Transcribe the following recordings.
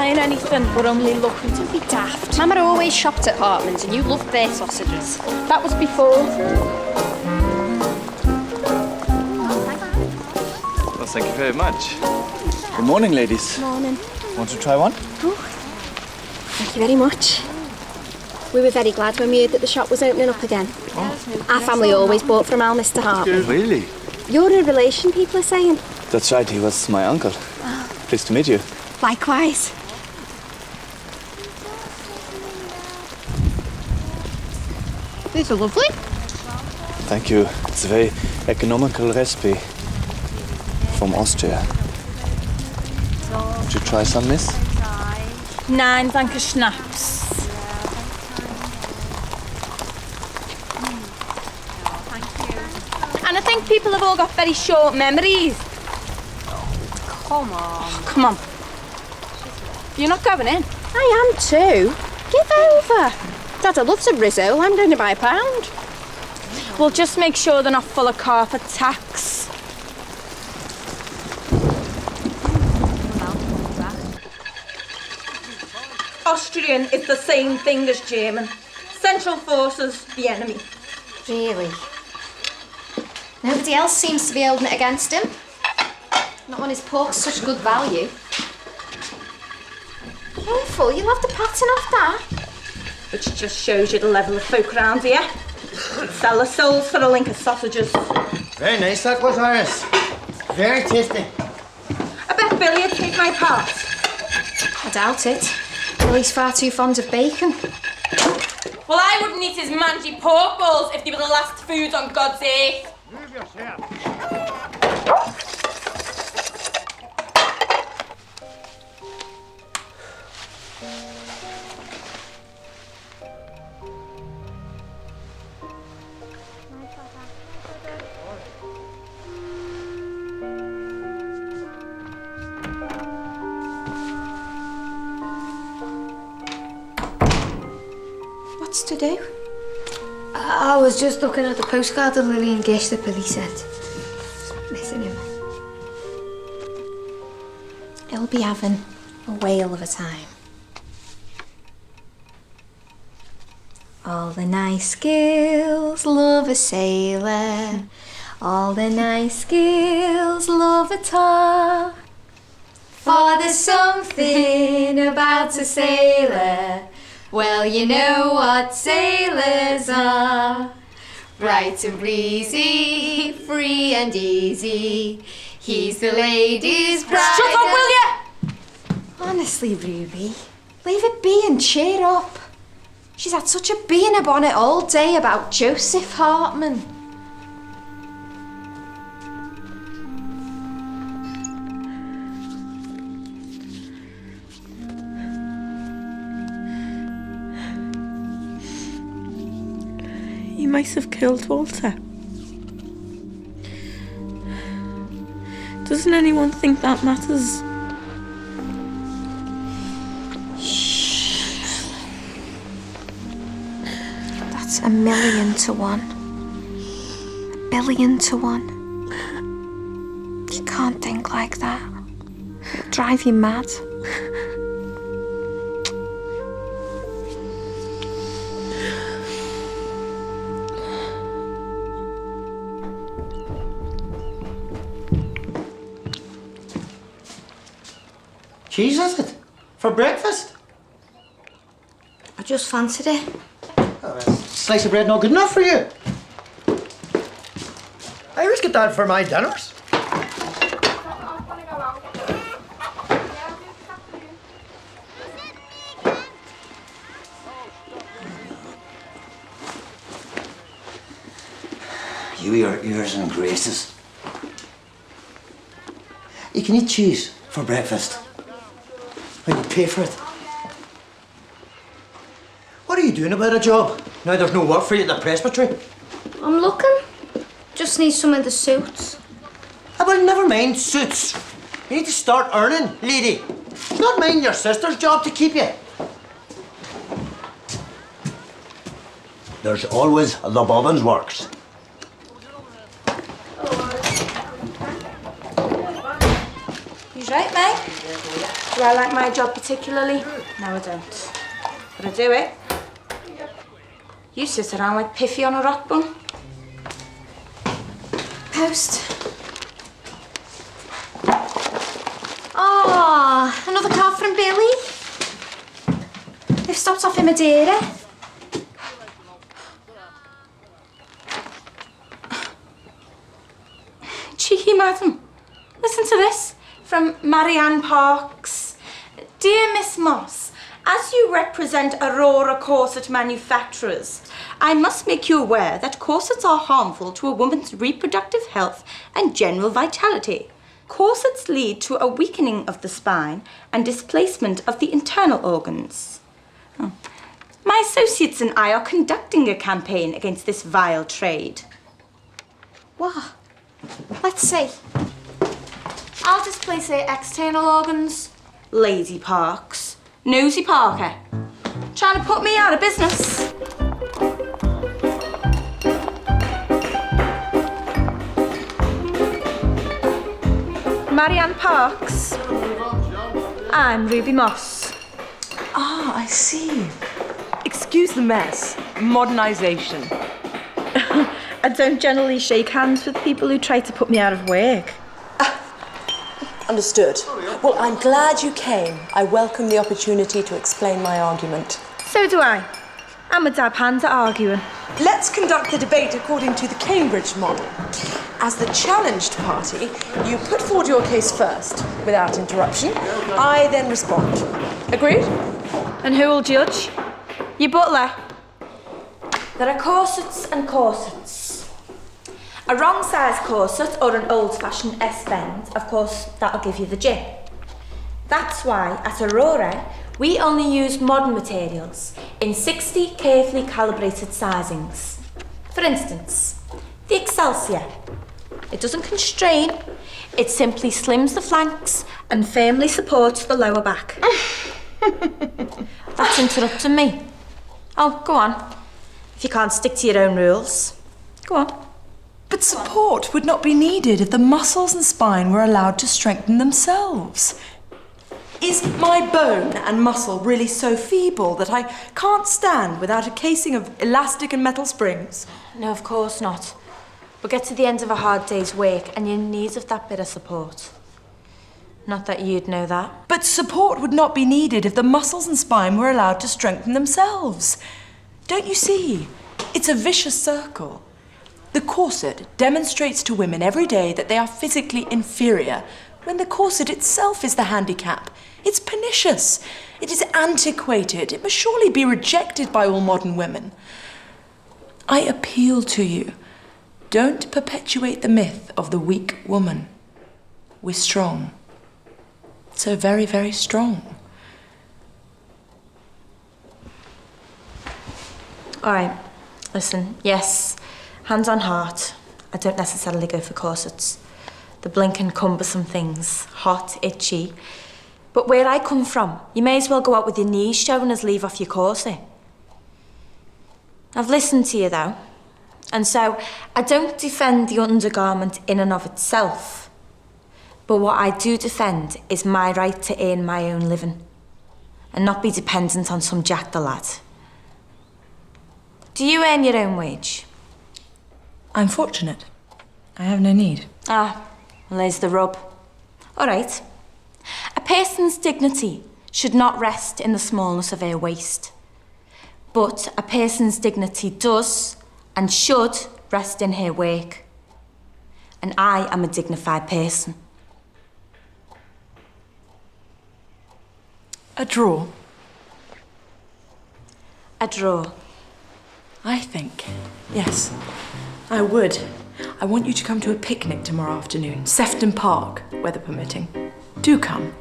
buying anything, we're only looking to be daft. Mama always shopped at Hartman's and you loved their sausages. That was before. Well, thank you very much. Good morning, ladies. Morning. Want to try one? Oh, thank you very much. We were very glad when we heard that the shop was opening up again. Oh. Our family always bought from our Mr. Hartman. Really? You're a relation, people are saying. That's right, he was my uncle. Oh. Pleased to meet you. Likewise. These are lovely. Thank you. It's a very economical recipe from Austria. Would you try some, miss? 9 danke schnapps. And I think people have all got very short memories. Come on. Oh, come on. You're not going in? I am too. Give over. Dad, I love some Rizzo. I'm going to buy a pound. We'll just make sure they're not full of carpet tacks. Austrian is the same thing as German. Central Forces, the enemy. Really? Nobody else seems to be holding it against him. Not when his pork's such good value. Careful, you'll have the pattern off that. Which just shows you the level of folk around here. Sell their souls for a link of sausages. Very nice that was, Iris. Very tasty. I bet Billy would take my part. I doubt it. Billy's far too fond of bacon. Well, I wouldn't eat his mangy pork balls if they were the last food on God's earth. Move yourself. What's to do? I was just looking at the postcard of Lily and Gish that Billy sent. Missing him. He'll be having a whale of a time. All the nice girls love a sailor. All the nice girls love a tar. For there's something about a sailor. Well, you know what sailors are. Bright and breezy, free and easy. He's the ladies' bride. Shut up, will you? Honestly, Ruby, leave it be and cheer up. She's had such a bee in her bonnet all day about Joseph Hartman. He might have killed Walter. Doesn't anyone think that matters? That's 1,000,000 to 1. 1,000,000,000 to 1. You can't think like that. It'll drive you mad. Cheese, is it? For breakfast? I just fancied it. Slice of bread not good enough for you? I always get that for my dinners. You your ears and graces. You can eat cheese for breakfast. When you pay for it. What are you doing about a job? Now there's no work for you at the presbytery. I'm looking. Just need some of the suits. Well, never mind suits. You need to start earning, lady. It's not mine your sister's job to keep you. There's always the bobbins works. He's right, mate. Do I like my job particularly? No, I don't. But I do it. You sit around like Piffy on a rock bun. Post. Oh, another card from Billy. They've stopped off in Madeira. Cheeky madam. Listen to this from Marianne Parks. Dear Miss Moss, as you represent Aurora corset manufacturers, I must make you aware that corsets are harmful to a woman's reproductive health and general vitality. Corsets lead to a weakening of the spine and displacement of the internal organs. My associates and I are conducting a campaign against this vile trade. What? Let's see. I'll displace the external organs. Lazy Parks. Nosy Parker. Trying to put me out of business. Marianne Parks. I'm Ruby Moss. Ah, I see. Excuse the mess. Modernisation. I don't generally shake hands with people who try to put me out of work. Understood. Well, I'm glad you came. I welcome the opportunity to explain my argument. So do I. I'm a dab hand at arguing. Let's conduct the debate according to the Cambridge model. As the challenged party, you put forward your case first, without interruption. I then respond. Agreed? And who will judge? Your butler. There are corsets and corsets. A wrong size corset or an old-fashioned S-bend, of course, that'll give you the jip. That's why, at Aurora, we only use modern materials in 60 carefully calibrated sizings. For instance, the Excelsior. It doesn't constrain, it simply slims the flanks and firmly supports the lower back. That's interrupting me. Oh, go on. If you can't stick to your own rules, go on. But support would not be needed if the muscles and spine were allowed to strengthen themselves. Is my bone and muscle really so feeble that I can't stand without a casing of elastic and metal springs? No, of course not. But get to the end of a hard day's work and you're in need of that bit of support. Not that you'd know that. But support would not be needed if the muscles and spine were allowed to strengthen themselves. Don't you see? It's a vicious circle. The corset demonstrates to women every day that they are physically inferior, when the corset itself is the handicap. It's pernicious. It is antiquated. It must surely be rejected by all modern women. I appeal to you. Don't perpetuate the myth of the weak woman. We're strong. So very, very strong. All right, listen, yes, hands on heart, I don't necessarily go for corsets. The blinking cumbersome things, hot, itchy. But where I come from, you may as well go out with your knees showing as leave off your corset. I've listened to you though, and so I don't defend the undergarment in and of itself. But what I do defend is my right to earn my own living and not be dependent on some jack the lad. Do you earn your own wage? I'm fortunate. I have no need. Ah, well, there's the rub. All right. A person's dignity should not rest in the smallness of her waist. But a person's dignity does and should rest in her work. And I am a dignified person. A draw. A draw. I think, yes, I would. I want you to come to a picnic tomorrow afternoon, Sefton Park, weather permitting. Do come.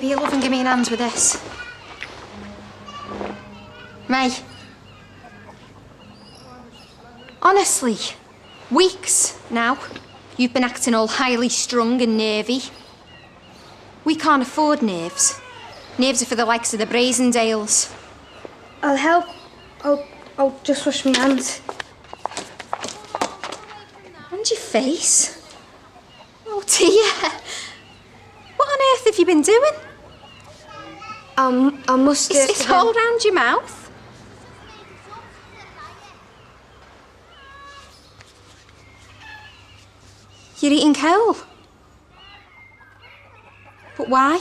be a love and give me an hand with this. May. Honestly, weeks now, you've been acting all highly strung and nervy. We can't afford nerves. Nerves are for the likes of the Brazendales. I'll help. I'll just wash my hands. And your face. Oh dear. What on earth have you been doing? I must have... It's all round your mouth. You're eating coal. But why?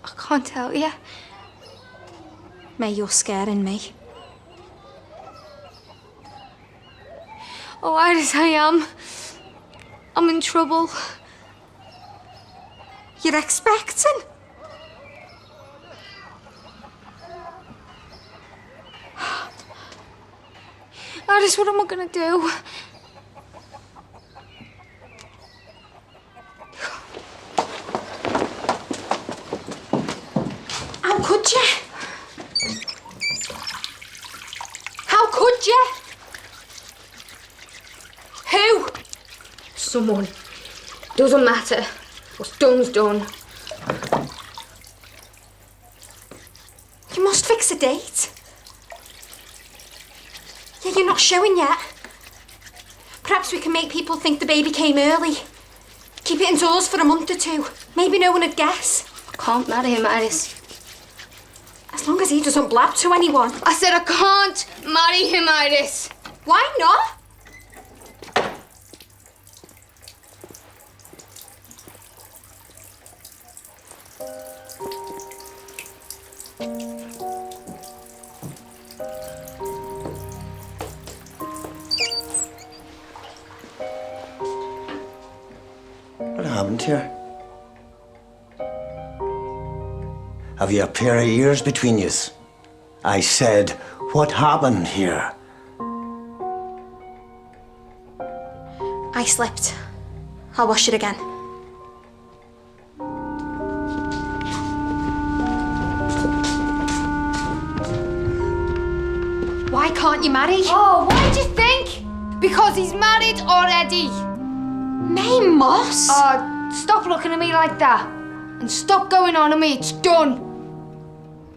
I can't tell you. May, you're scaring me. Oh, Iris, I am. I'm in trouble. You're expecting? Iris, what am I gonna do? How could you? How could you? Who? Someone. Doesn't matter. What's done's done. You must fix a date. Yeah, you're not showing yet. Perhaps we can make people think the baby came early. Keep it indoors for a month or two. Maybe no one would guess. I can't marry him, Iris. As long as he doesn't blab to anyone. I said I can't marry him, Iris. Why not? What happened here? Have you a pair of ears between yous? I said, what happened here? I slipped. I'll wash it again. Why can't you marry? Oh, why do you think? Because he's married already. May Moss? Oh, stop looking at me like that. And stop going on at me, it's done.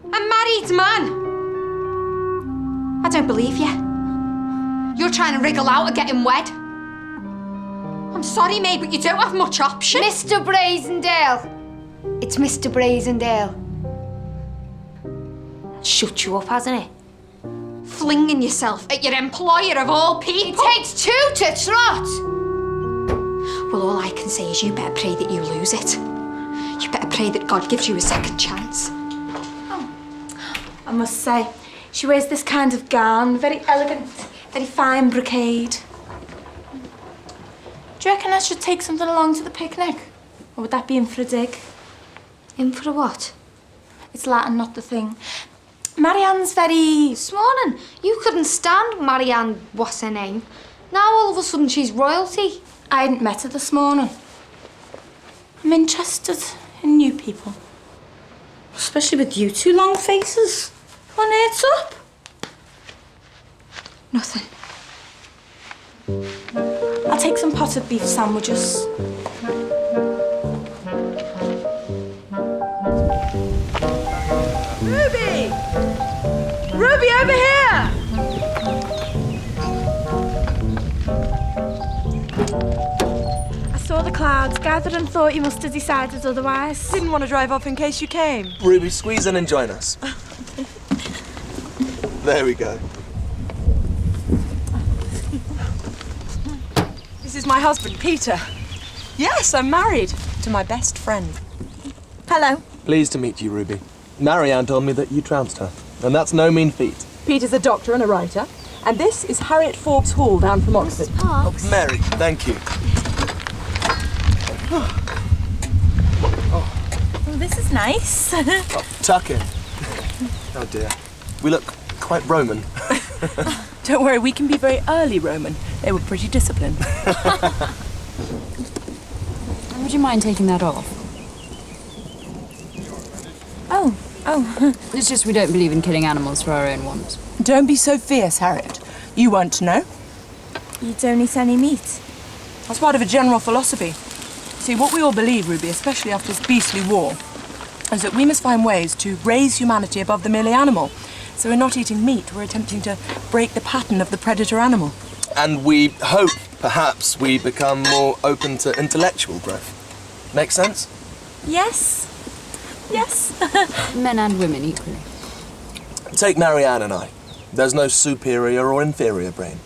A married man? I don't believe you. You're trying to wriggle out of getting wed. I'm sorry, May, but you don't have much option. Mr. Brazendale. It's Mr. Brazendale. Shut you up, hasn't it? Flinging yourself at your employer of all people. It takes two to trot. Well, all I can say is you better pray that you lose it. You better pray that God gives you a second chance. I must say, she wears this kind of gown, very elegant, very fine brocade. Do you reckon I should take something along to the picnic? Or would that be in for a dig? In for a what? It's Latin, not the thing. Marianne's very... This morning, you couldn't stand Marianne, what's her name? Now all of a sudden she's royalty. I hadn't met her this morning. I'm interested in new people. Especially with you two long faces. What on earth's up? Nothing. I'll take some potted beef sandwiches. Ruby! Ruby, over here! I saw the clouds gathered and thought you must have decided otherwise. Didn't want to drive off in case you came. Ruby, squeeze in and join us. There we go. This is my husband, Peter. Yes, I'm married to my best friend. Hello. Pleased to meet you, Ruby. Marianne told me that you trounced her, and that's no mean feat. Peter's a doctor and a writer, and this is Harriet Forbes Hall down from Oxford. Mary, thank you. Oh, this is nice. Tuck in. Oh dear. We look quite Roman. Don't worry, we can be very early Roman. They were pretty disciplined. I'm you mind taking that off? Oh. It's just we don't believe in killing animals for our own wants. Don't be so fierce, Harriet. You won't know. You don't eat any meat? That's part of a general philosophy. See, what we all believe, Ruby, especially after this beastly war, is that we must find ways to raise humanity above the merely animal. So we're not eating meat, we're attempting to break the pattern of the predator animal. And we hope, perhaps, we become more open to intellectual growth. Make sense? Yes. Yes. Men and women equally. Take Marianne and I. There's no superior or inferior brain.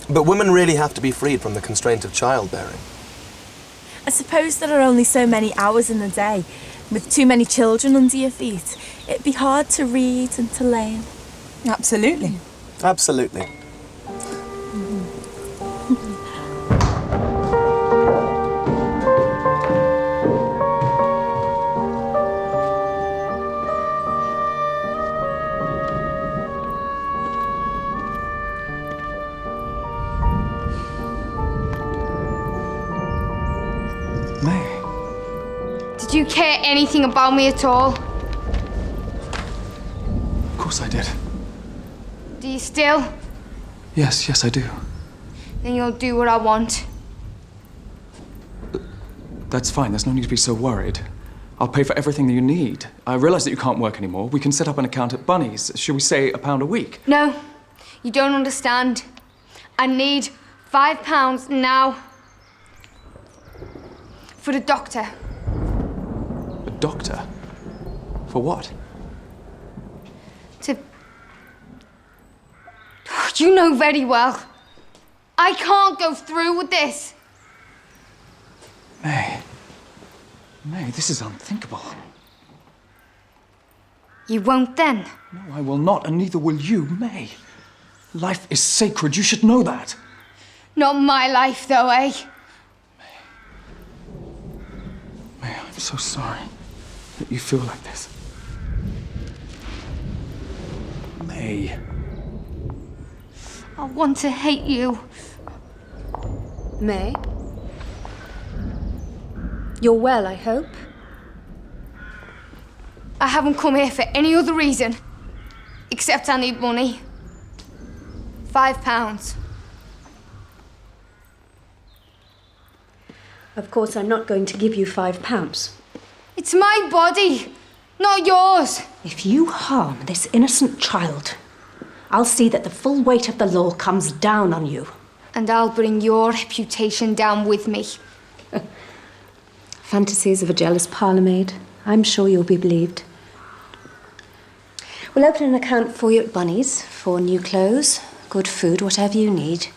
But women really have to be freed from the constraint of childbearing. I suppose there are only so many hours in the day. With too many children under your feet, it'd be hard to read and to learn. Absolutely. Absolutely. May. Did you care anything about me at all? Of course I did. Do you still? Yes, I do. Then you'll do what I want. That's fine. There's no need to be so worried. I'll pay for everything that you need. I realise that you can't work anymore. We can set up an account at Bunny's. Should we say £1 a week? No, you don't understand. I need £5 now. For the doctor. A doctor? For what? To... You know very well. I can't go through with this. May, this is unthinkable. You won't then? No, I will not, and neither will you, May. Life is sacred. You should know that. Not my life, though, eh? May, I'm so sorry that you feel like this. May. I want to hate you. May? You're well, I hope? I haven't come here for any other reason. Except I need money. £5. Of course, I'm not going to give you £5. It's my body, not yours. If you harm this innocent child, I'll see that the full weight of the law comes down on you. And I'll bring your reputation down with me. Fantasies of a jealous parlourmaid. I'm sure you'll be believed. We'll open an account for you at Bunny's for new clothes, good food, whatever you need.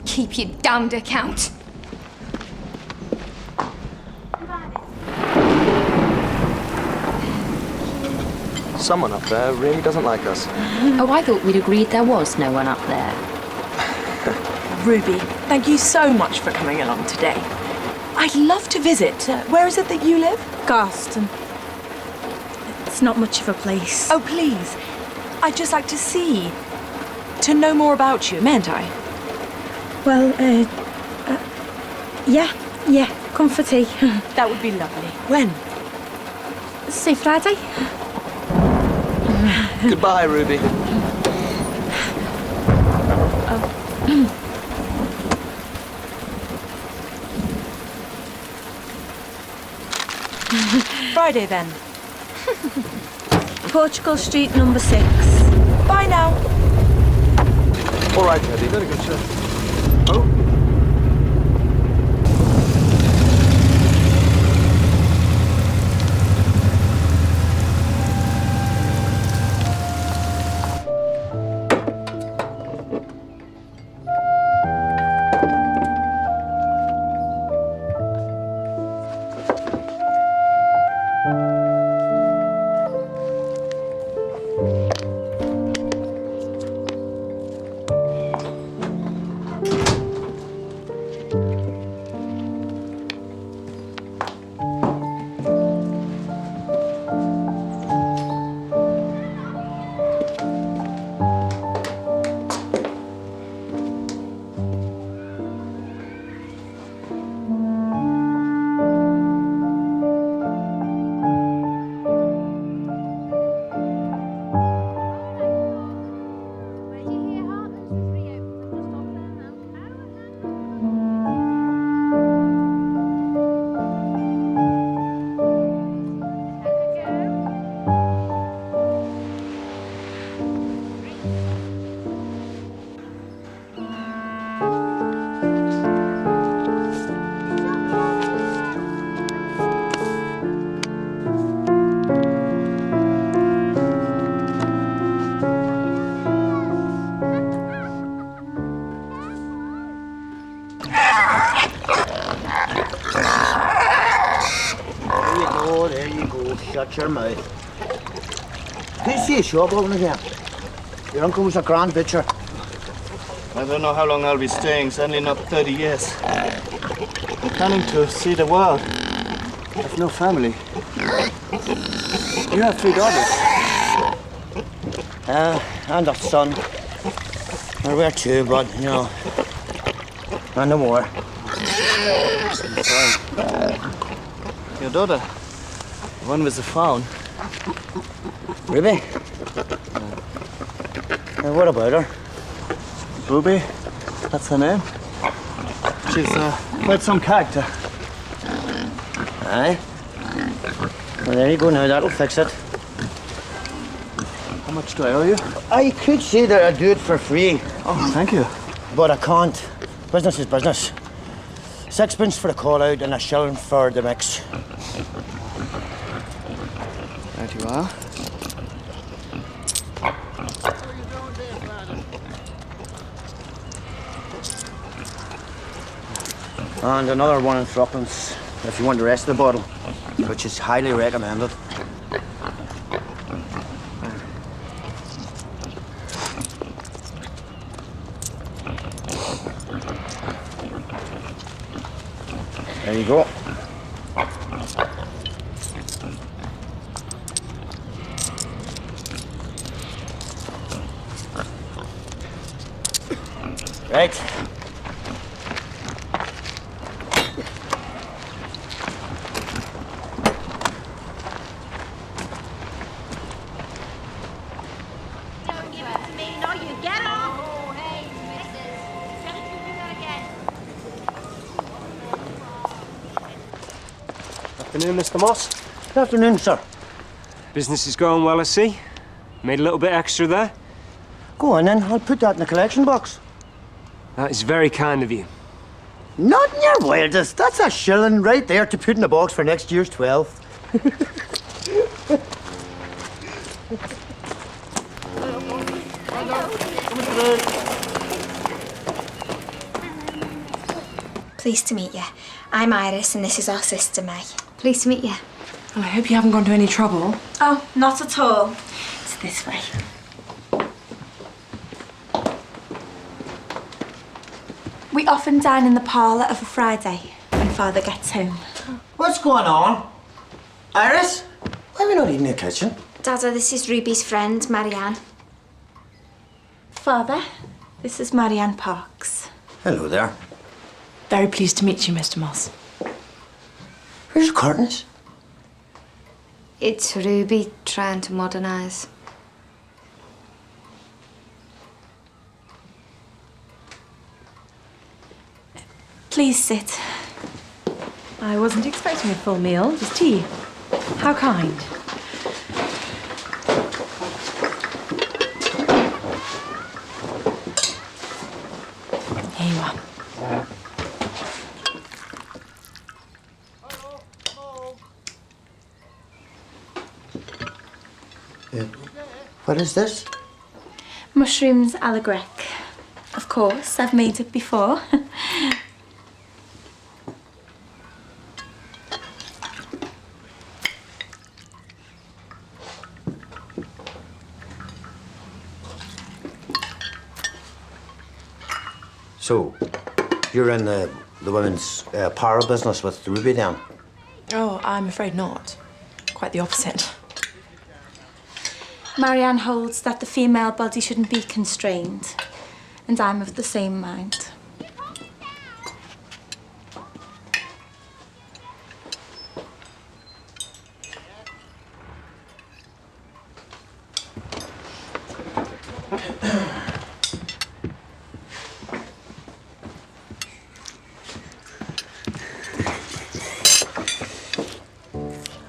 Keep your damned account. Someone up there really doesn't like us. Oh, I thought we'd agreed there was no one up there. Ruby, thank you so much for coming along today. I'd love to visit. Where is it that you live? Garston. It's not much of a place. Oh, please. I'd just like to see. To know more about you, mayn't I? Well, yeah, come for tea. That would be lovely. When? Say Friday? Goodbye, Ruby. Friday, then. Portugal Street, number 6. Bye now. All right, Eddie. Very good, sir. Oh. go, shut your mouth. Who's the shop open again? Your uncle was a grand butcher. I don't know how long I'll be staying, certainly not 30 years. I'm planning to see the world. I've no family. You have 3 daughters. And a son. Well, we're 2, but, you know, and no more. Your daughter? The one with the frown. Ruby? What about her? Ruby? That's her name? She's quite some character. Aye. Well, there you go now, that'll fix it. How much do I owe you? I could say that I'd do it for free. Oh, thank you. But I can't. Business is business. 6pence for the call out and a shilling for the mix. Right you are. And another one in 3pence if you want the rest of the bottle, which is highly recommended. There you go. Right. Don't give it to me, no, you get off! Oh, hey, missus. Don't you do that again. Afternoon, Mr. Moss. Good afternoon, sir. Business is going well, I see. Made a little bit extra there. Go on then, I'll put that in the collection box. That is very kind of you. Not in your wildest. That's a shilling right there to put in the box for next year's 12th. Pleased to meet you. I'm Iris and this is our sister May. Pleased to meet you. Well, I hope you haven't gone to any trouble. Oh, not at all. It's this way. We often dine in the parlour of a Friday when Father gets home. What's going on? Iris? Why are we not eating in the kitchen? Dada, this is Ruby's friend, Marianne. Father, this is Marianne Parks. Hello there. Very pleased to meet you, Mr. Moss. Where's the curtains? It's Ruby trying to modernise. Please sit. I wasn't expecting a full meal, just tea. How kind. Here you are. What is this? Mushrooms a la grecque. Of course, I've made it before. So, you're in the women's para business with Ruby then? Oh, I'm afraid not. Quite the opposite. Marianne holds that the female body shouldn't be constrained, and I'm of the same mind.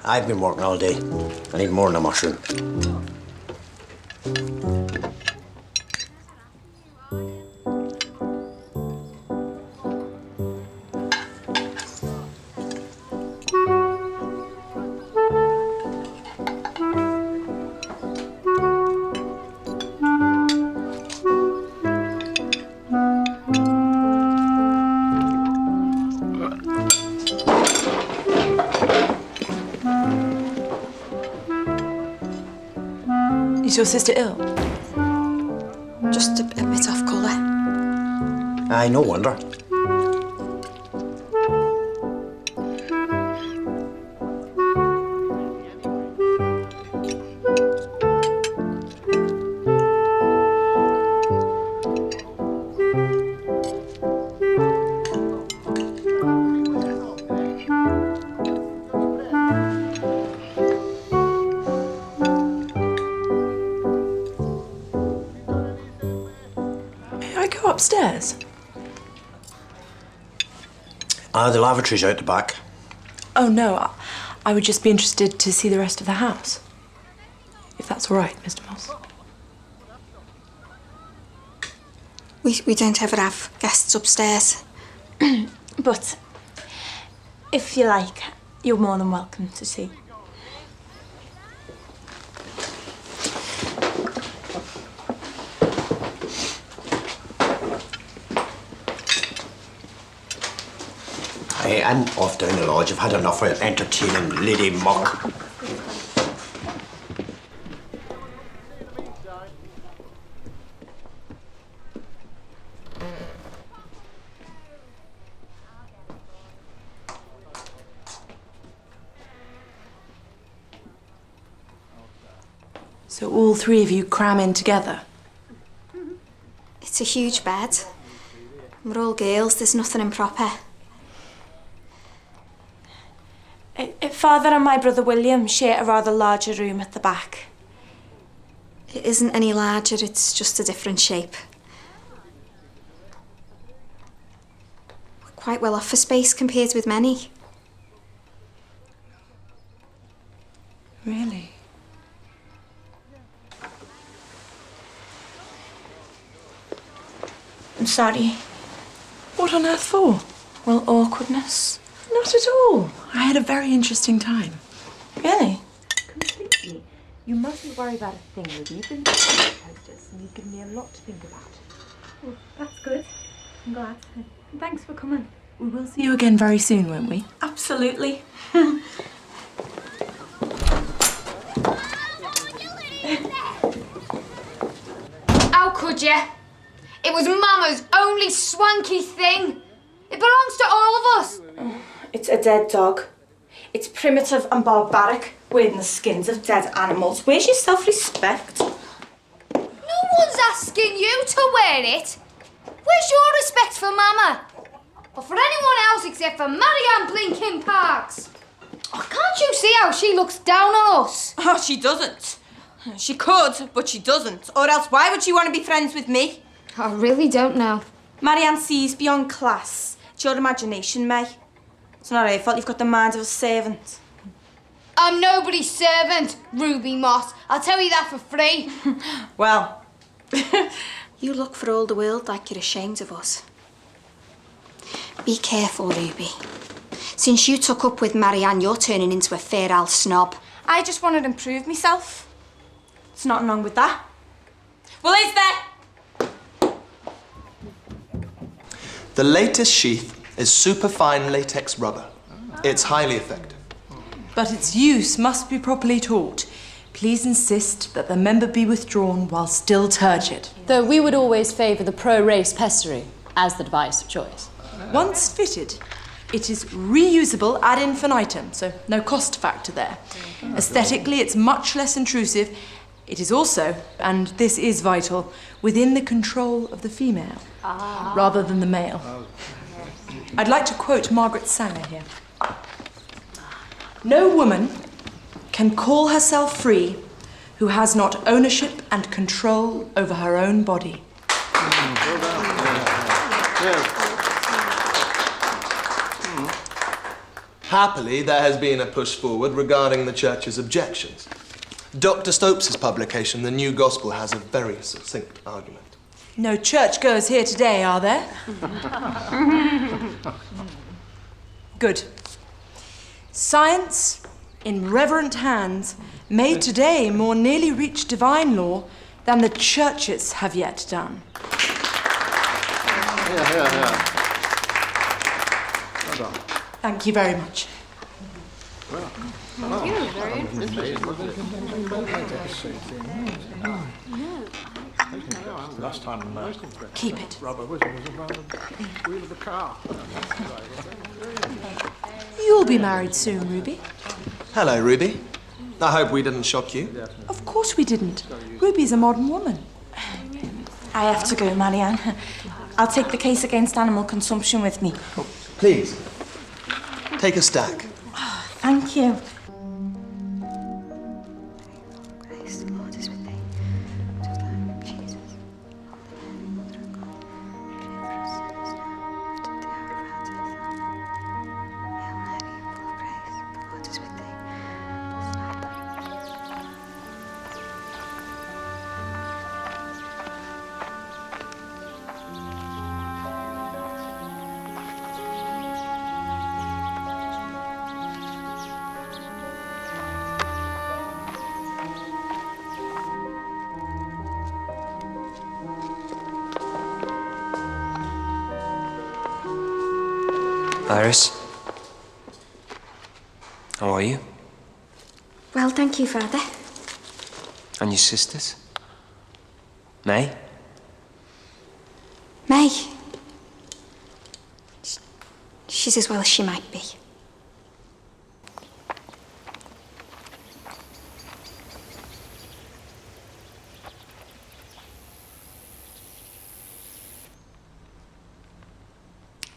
I've been working all day. I need more than a mushroom. Is your sister ill? Just a bit off colour. Aye, no wonder. May I go upstairs? The lavatory's out the back. Oh, no. I would just be interested to see the rest of the house. If that's all right, Mr. Moss. We don't ever have guests upstairs. But if you like, you're more than welcome to see. Aye, I'm off down the lodge. I've had enough of entertaining lady muck. So all three of you cram in together? It's a huge bed. We're all girls, there's nothing improper. Father and my brother William share a rather larger room at the back. It isn't any larger, it's just a different shape. We're quite well off for space compared with many. Really? I'm sorry. What on earth for? Well, awkwardness. Not at all. I had a very interesting time. Really? Completely. You mustn't worry about a thing with me. You've been hostess and you've given me a lot to think about. Well, that's good. I'm glad. Thanks for coming. We will see you again very soon, won't we? Absolutely. How could you? It was Mama's only swanky thing. It belongs to all of us. It's a dead dog. It's primitive and barbaric, wearing the skins of dead animals. Where's your self-respect? No one's asking you to wear it. Where's your respect for Mama? Or for anyone else except for Marianne Blinkin Parks? Oh, can't you see how she looks down on us? Oh, she doesn't. She could, but she doesn't. Or else why would she want to be friends with me? I really don't know. Marianne sees beyond class. It's your imagination, May. It's not her fault you've got the mind of a servant. I'm nobody's servant, Ruby Moss. I'll tell you that for free. Well. You look for all the world like you're ashamed of us. Be careful, Ruby. Since you took up with Marianne, you're turning into a fair old snob. I just wanted to improve myself. There's nothing wrong with that. Well, is there? The latest sheath is superfine latex rubber. It's highly effective. But its use must be properly taught. Please insist that the member be withdrawn while still turgid. Though we would always favour the pro-race pessary as the device of choice. Once fitted, it is reusable ad infinitum, so no cost factor there. Aesthetically, it's much less intrusive. It is also, and this is vital, within the control of the female, rather than the male. I'd like to quote Margaret Sanger here. No woman can call herself free who has not ownership and control over her own body. Happily, there has been a push forward regarding the Church's objections. Dr. Stopes' publication, The New Gospel, has a very succinct argument. No churchgoers here today, are there? Good. Science, in reverent hands, may today more nearly reach divine law than the churches have yet done. Well done. Thank you very much. Last time. Keep it. You'll be married soon, Ruby. Hello, Ruby. I hope we didn't shock you. Of course we didn't. Ruby's a modern woman. I have to go, Marianne. I'll take the case against animal consumption with me. Please, take a stack. Thank you. Iris? How are you? Well, thank you, Father. And your sisters? May? May. She's as well as she might be.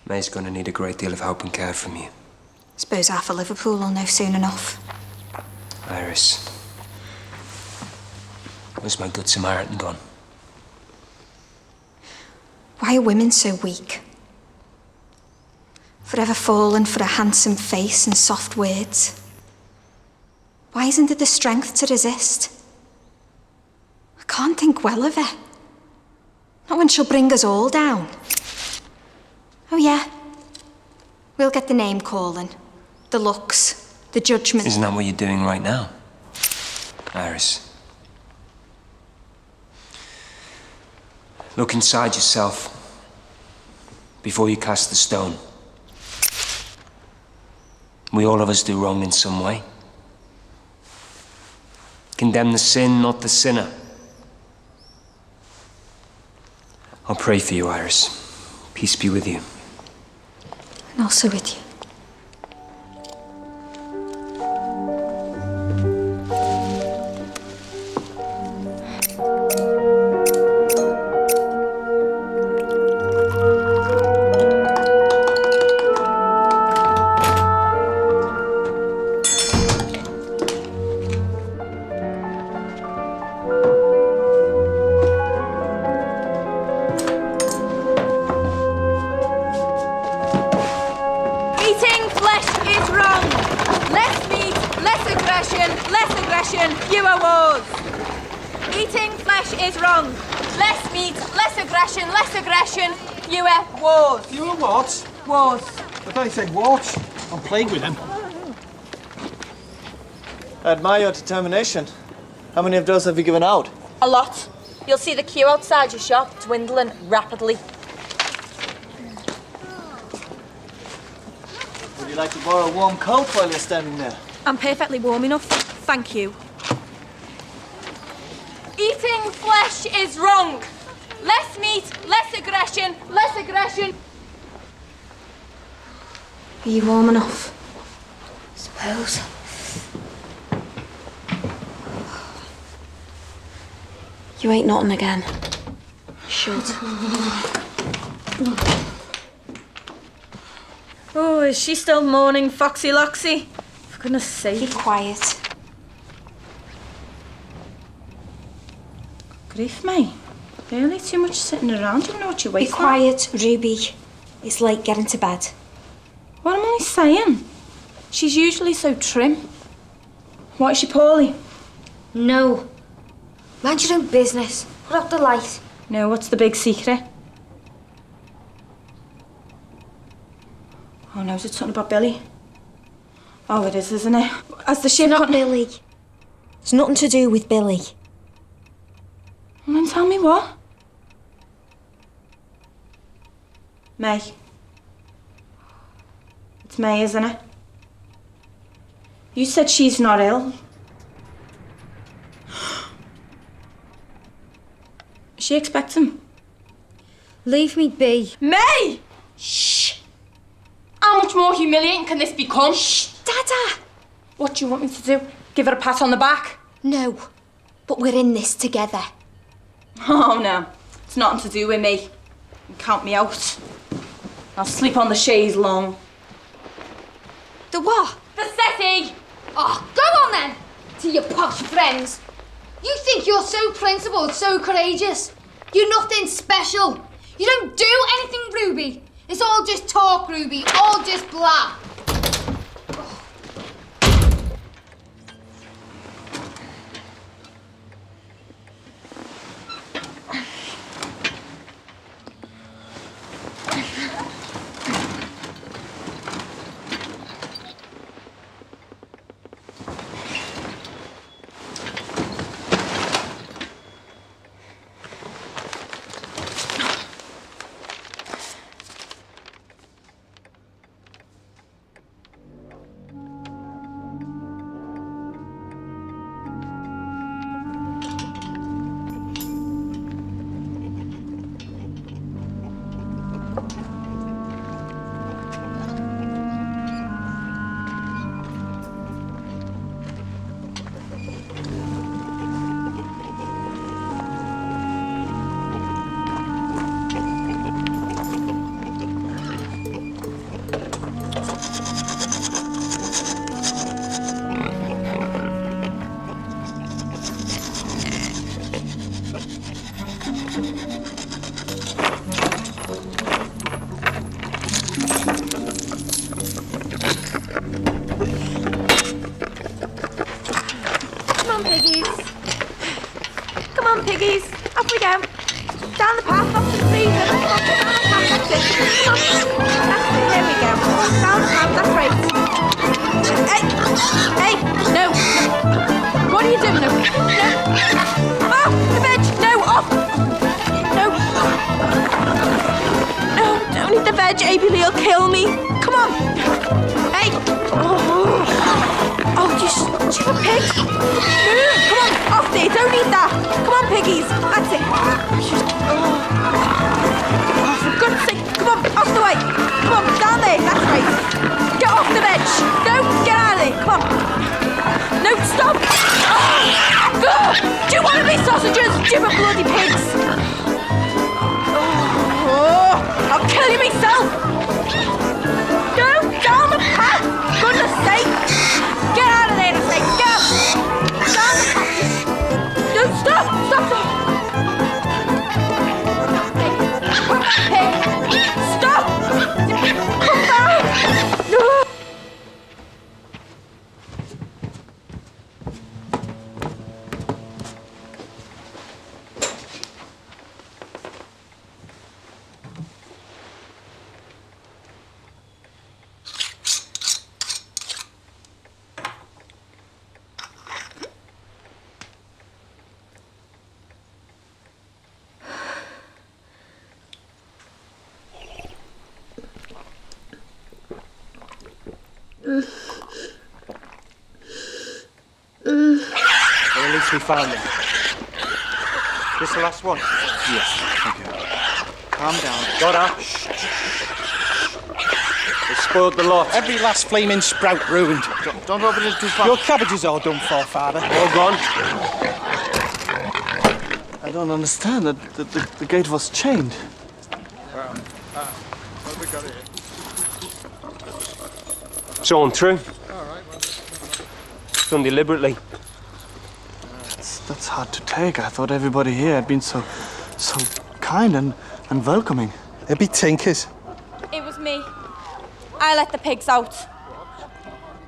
May's going to need a great deal of help and care from you. Suppose half of Liverpool will know soon enough. Iris. Where's my good Samaritan gone? Why are women so weak? Forever fallen for a handsome face and soft words. Why isn't there the strength to resist? I can't think well of her. Not when she'll bring us all down. Oh yeah, we'll get the name calling, the looks, the judgment. Isn't that what you're doing right now, Iris? Look inside yourself before you cast the stone. We all of us do wrong in some way. Condemn the sin, not the sinner. I'll pray for you, Iris. Peace be with you. And also with you. Fewer wars. Eating flesh is wrong. Less meat, less aggression, fewer wars. Fewer what? Wars. I thought he said what? I'm playing with him. I admire your determination. How many of those have you given out? A lot. You'll see the queue outside your shop dwindling rapidly. Would you like to borrow a warm coat while you're standing there? I'm perfectly warm enough, thank you. Eating flesh is wrong. Less meat, less aggression. Are you warm enough? Suppose. You ain't nothing again. Should. Oh, is she still mourning Foxy Loxy? For goodness sake. Keep quiet. Grief, mate. Really too much sitting around. You know what you're Be wasting. quiet, Ruby. It's late getting to bed. What am I saying? She's usually so trim. What, is she poorly? No. Mind your own business. Put out the light. No, what's the big secret? Oh no, is it something about Billy? Oh, it is, isn't it? As the ship... Not Billy. It's nothing to do with Billy. Well, then tell me what? May. It's May, isn't it? You said she's not ill. She expects him. Leave me be. May! Shh! How much more humiliating can this become? Shh, Dada! What do you want me to do? Give her a pat on the back? No, but we're in this together. Oh no, it's nothing to do with me. You count me out. I'll sleep on the chaise long. The what? The settee! Oh, go on then, to your posh friends. You think you're so principled, so courageous. You're nothing special. You don't do anything, Ruby. It's all just talk, Ruby. All just blah. Piggies, off we go. Down the path, up to the freezer. Down the path, that's it. Come on. That's it, there we go. Down the path, that's right. Hey, no. What are you doing? No. Off the veg, no, off. No. No, don't eat the veg, Abilene will kill me. Come on. Hey. Oh, you stupid pig. Move, come on, off there, don't eat that. Come on, piggies, that's it. Oh, for God's sake, come on, off the way. Come on, down there, that's right. Get off the bench. No, get out of there, come on. No, stop. Oh, do you want to be sausages, stupid bloody pigs? Oh, I'll kill you myself. Go down the path, goodness sake. Get out of there, I say, go. Down the path. No, stop. Stop! Come back! No! Well, at least we found them. This the last one? Yes, thank you. Calm down. Got her. They spoiled the lot. Every last flaming sprout ruined. Don't open it too far. Your cabbage is all done for, Father. All gone? I don't understand. The gate was chained. What have we got here? Sawn through. Done deliberately. That's hard to take. I thought everybody here had been so kind and welcoming. They'd be tinkers. It was me. I let the pigs out.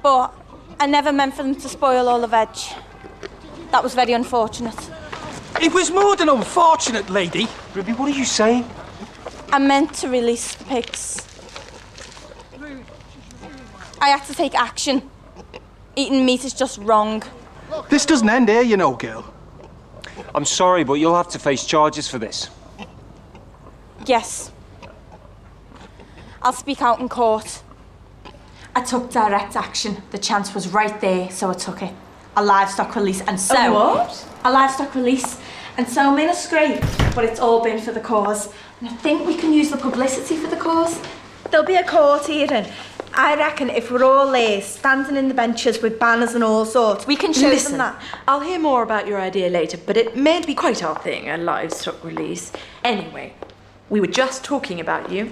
But I never meant for them to spoil all the veg. That was very unfortunate. It was more than unfortunate, lady. Ruby, what are you saying? I meant to release the pigs. I had to take action. Eating meat is just wrong. This doesn't end here, you know, girl. I'm sorry, but you'll have to face charges for this. Yes. I'll speak out in court. I took direct action. The chance was right there, so I took it. A livestock release, and so... A what? A livestock release. And so I'm in a scrape, but it's all been for the cause. And I think we can use the publicity for the cause. There'll be a court hearing. I reckon if we're all there, standing in the benches with banners and all sorts, we can show them that. I'll hear more about your idea later, but it mayn't be quite our thing, a livestock release. Anyway, we were just talking about you.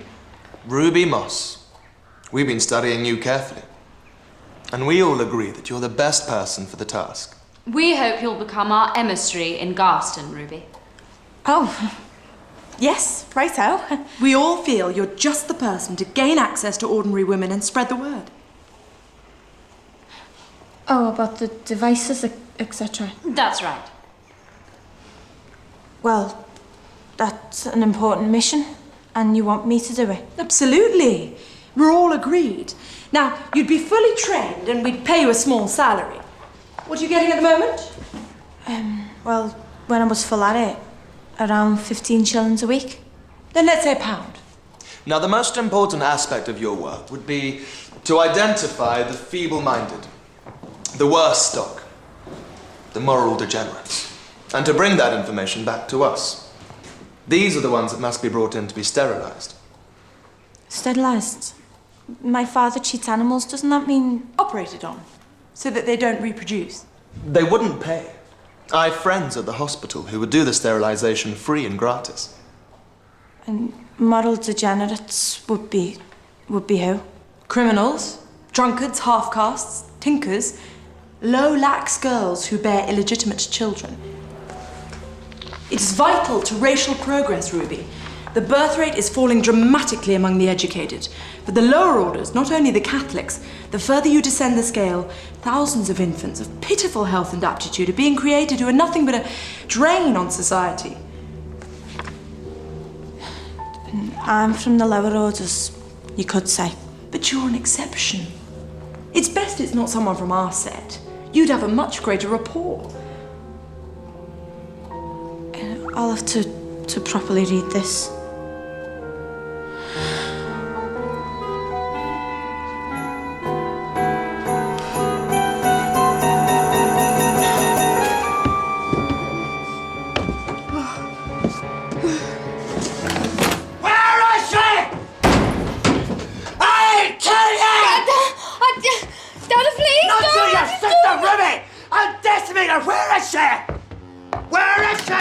Ruby Moss, we've been studying you carefully. And we all agree that you're the best person for the task. We hope you'll become our emissary in Garston, Ruby. Oh, yes, righto. We all feel you're just the person to gain access to ordinary women and spread the word. Oh, about the devices, etc. That's right. Well, that's an important mission, and you want me to do it? Absolutely. We're all agreed. Now, you'd be fully trained and we'd pay you a small salary. What are you getting at the moment? Well, when I was full at it, around 15 shillings a week. Then let's say £1. Now, the most important aspect of your work would be to identify the feeble-minded, the worst stock, the moral degenerates, and to bring that information back to us. These are the ones that must be brought in to be sterilised. Sterilised? My father cheats animals, doesn't that mean... Operated on, so that they don't reproduce. They wouldn't pay. I have friends at the hospital who would do the sterilisation free and gratis. And moral degenerates would be who? Criminals, drunkards, half-castes, tinkers, low lax girls who bear illegitimate children. It's vital to racial progress, Ruby. The birth rate is falling dramatically among the educated. For the lower orders, not only the Catholics, the further you descend the scale, thousands of infants of pitiful health and aptitude are being created who are nothing but a drain on society. I'm from the lower orders, you could say. But you're an exception. It's best it's not someone from our set. You'd have a much greater rapport. I'll have to properly read this. Where is she? Where is she?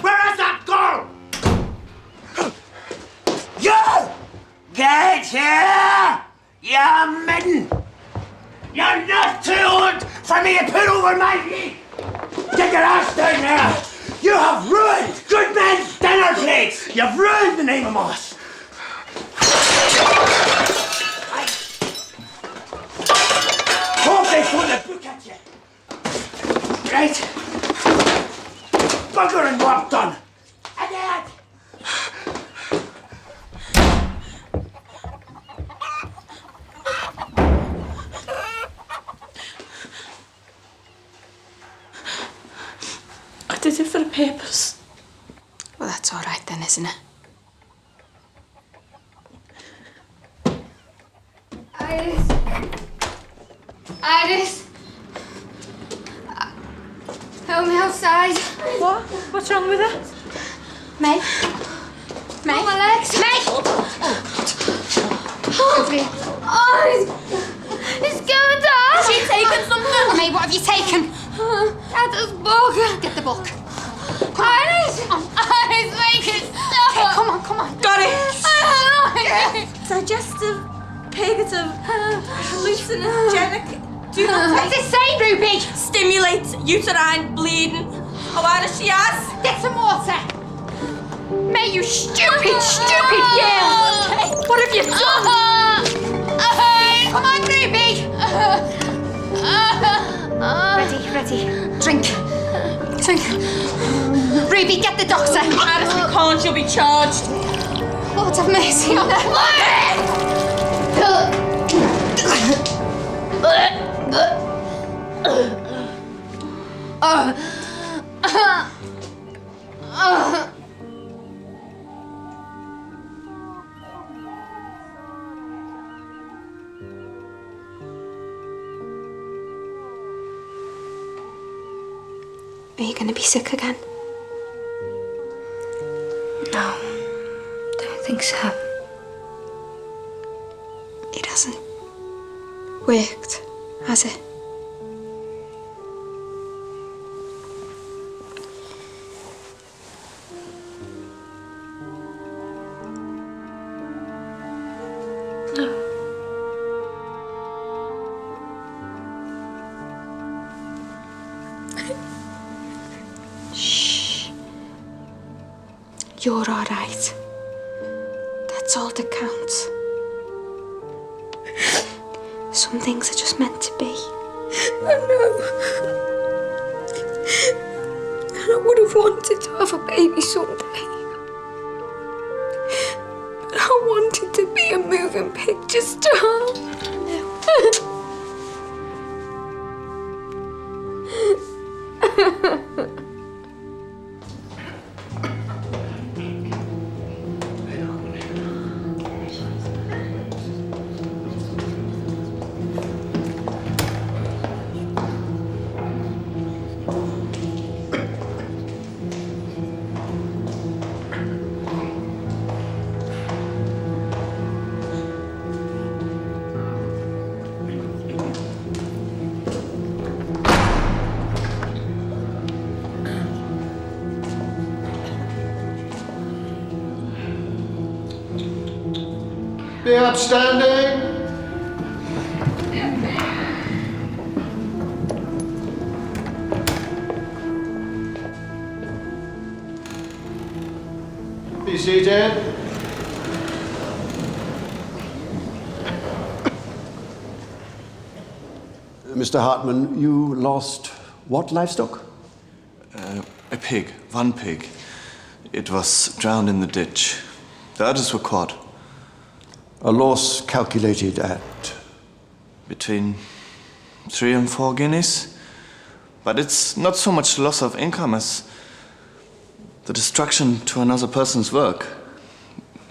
Where is that girl? You! Get here! You midden! You're not too old for me to put over my knee! Get your ass down there! You have ruined good men's dinner plates! You've ruined the name of Moss! Hope they throw the book at you! Right? Bugger and work done! Ahead! I did it for the papers. Well, that's all right then, isn't it? Iris! Help me outside. What? What's wrong with her? May? May? Oh, my legs. May! It's going down. Has she taken something? May, what have you taken? Dada's book. Get the book. Iris! Iris, make it stop. Okay, come on. Got it. Digestive, purgative, hallucinogenic. What's it say, Ruby? Stimulates uterine bleeding. Oh, what does she ask? Get some water. May, you stupid girl. What have you done? Come on, Ruby. Ready. Drink. Ruby, get the doctor. Alice, you can't. You'll be charged. Lord have mercy on Are you going to be sick again? No, don't think so. It hasn't worked, has it? No. Shh. You're all right. That's all that counts. Some things are just meant to be. I know. And I would have wanted to have a baby someday. But I wanted to be a moving picture star. Be upstanding. Be seated. Mr. Hartman, you lost what livestock? A pig, one pig. It was drowned in the ditch. The others were caught. A loss calculated at? Between 3 and 4 guineas. But it's not so much loss of income as the destruction to another person's work.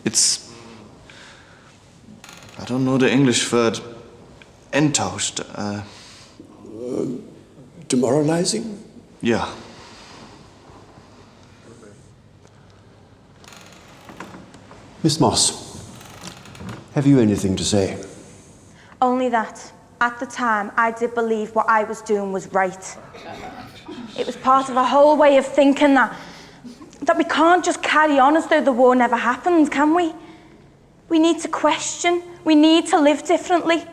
It's... I don't know the English word. Enttäuscht. Demoralizing? Yeah. Miss Moss, have you anything to say? Only that, at the time, I did believe what I was doing was right. It was part of a whole way of thinking that we can't just carry on as though the war never happened, can we? We need to question. We need to live differently.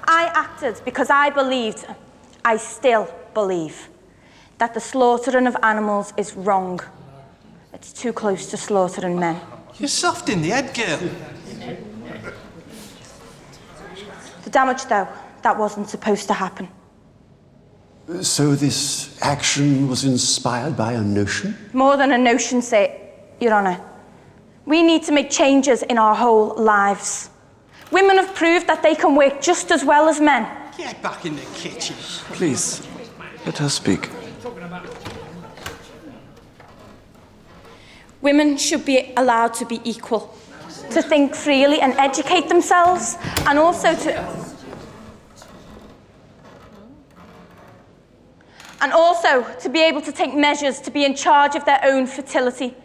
I acted because I believed, I still believe, that the slaughtering of animals is wrong. It's too close to slaughtering men. You're soft in the head, girl. The damage, though, that wasn't supposed to happen. So this action was inspired by a notion? More than a notion, Your Honour. We need to make changes in our whole lives. Women have proved that they can work just as well as men. Get back in the kitchen. Please, let her speak. Women should be allowed to be equal, to think freely and educate themselves, and also to be able to take measures to be in charge of their own fertility,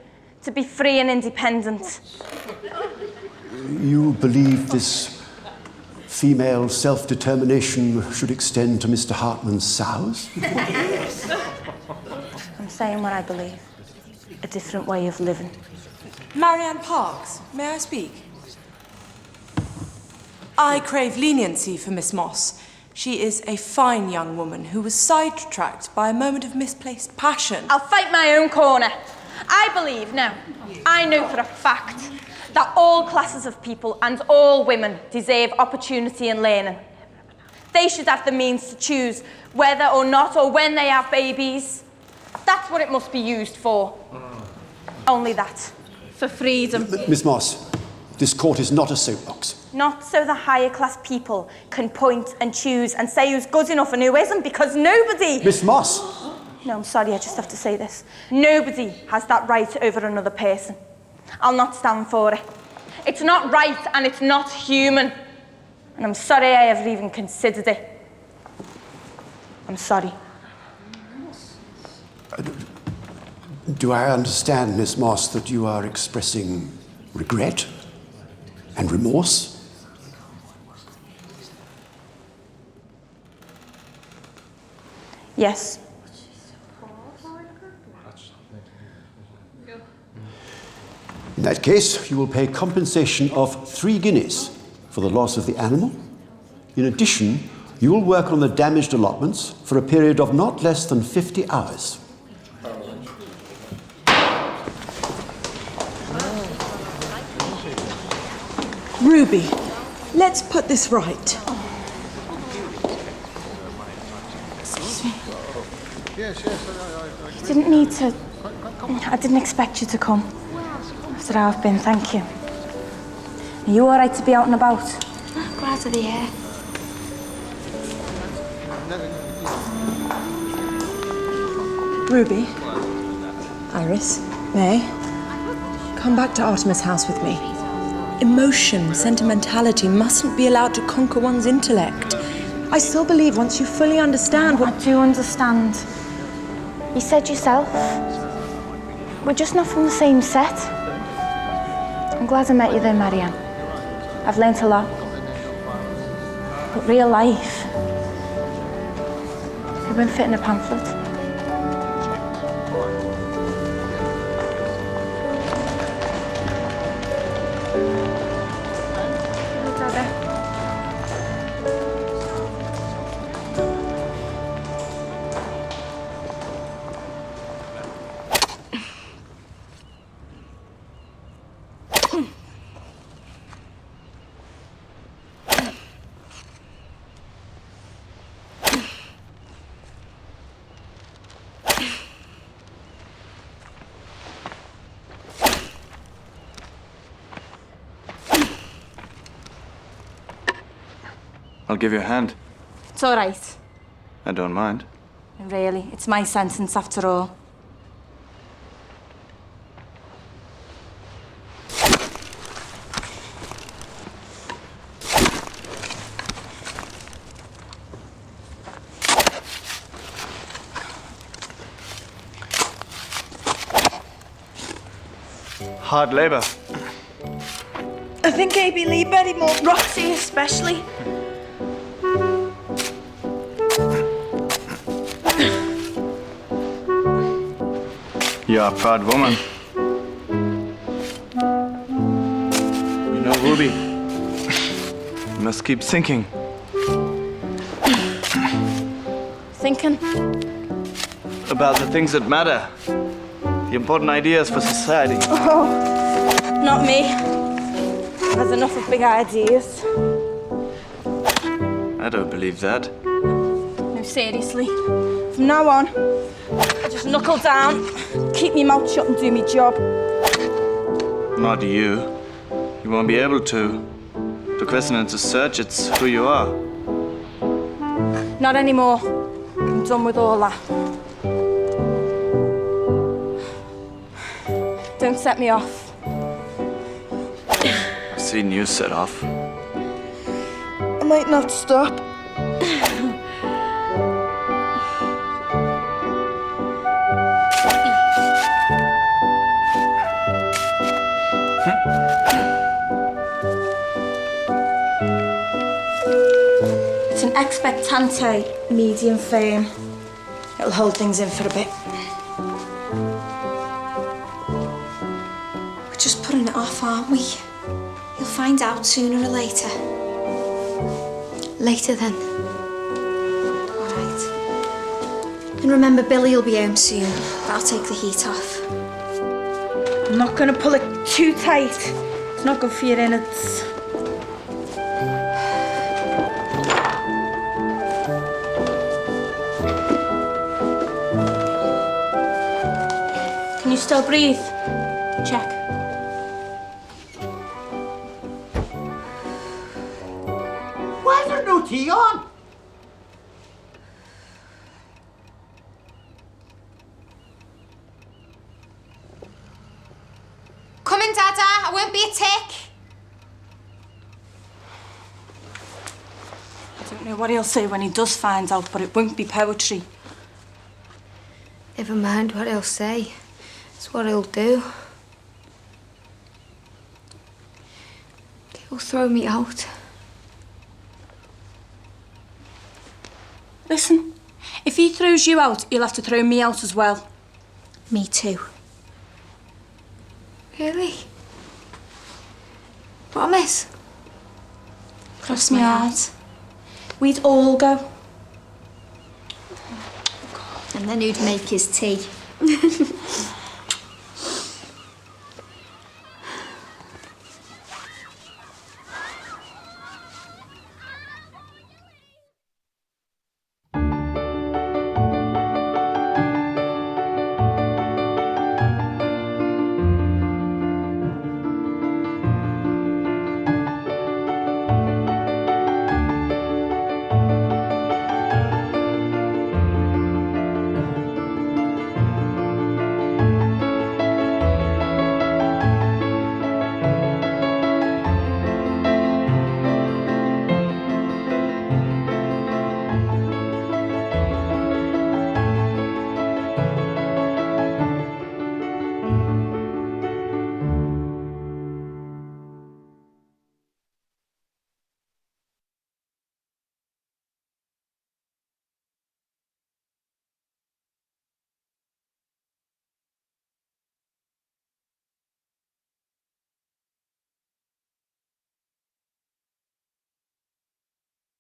to be free and independent. You believe this female self-determination should extend to Mr. Hartman's sows? I'm saying what I believe. A different way of living. Marianne Parks, may I speak? I crave leniency for Miss Moss. She is a fine young woman who was sidetracked by a moment of misplaced passion. I'll fight my own corner. I believe, no, I know for a fact that all classes of people and all women deserve opportunity and learning. They should have the means to choose whether or not or when they have babies. That's what it must be used for. Only that. For freedom. Miss Moss, this court is not a soapbox. Not so the higher class people can point and choose and say who's good enough and who isn't, because nobody... Miss Moss! No, I'm sorry, I just have to say this. Nobody has that right over another person. I'll not stand for it. It's not right and it's not human. And I'm sorry I ever even considered it. I'm sorry. Do I understand, Miss Moss, that you are expressing regret and remorse? Yes. In that case, you will pay compensation of 3 guineas for the loss of the animal. In addition, you will work on the damaged allotments for a period of not less than 50 hours. Ruby, let's put this right. Excuse me. You didn't need to... I didn't expect you to come. After how I've been, thank you. Are you all right to be out and about? Go out of the air. Ruby, Iris, May, come back to Artemis House with me. Emotion, sentimentality mustn't be allowed to conquer one's intellect. I still believe once you fully understand what... I do understand. You said yourself, we're just not from the same set. I'm glad I met you there, Marianne. I've learnt a lot. But real life, it won't fit in a pamphlet. I'll give you a hand. It's all right. I don't mind. Really, it's my sentence after all. Hard labor. I think A.B. Lee Barrymore, Roxy especially. You're a proud woman. You know, Ruby, you must keep thinking. Thinking? About the things that matter. The important ideas for society. Oh, not me. There's enough of big ideas. I don't believe that. No, seriously. From now on, I just knuckle down, keep me mouth shut and do me job. Not you. You won't be able to. To question and to search, it's who you are. Not anymore. I'm done with all that. Don't set me off. I've seen you set off. I might not stop. It's an expectante medium frame. It'll hold things in for a bit. We're just putting it off, aren't we? You'll find out sooner or later. Later then. All right. And remember, Billy will be home soon. I'll take the heat off. I'm not going to pull it too tight. It's not good for your innards. Can you still breathe? Check. Why is there no tea on? Come in, Dada. I won't be a tick. I don't know what he'll say when he does find out, but it won't be poetry. Never mind what he'll say. That's what he'll do. He'll throw me out. Listen, if he throws you out, he'll have to throw me out as well. Me too. Really? Promise? Cross me heart. We'd all go. And then who'd make his tea?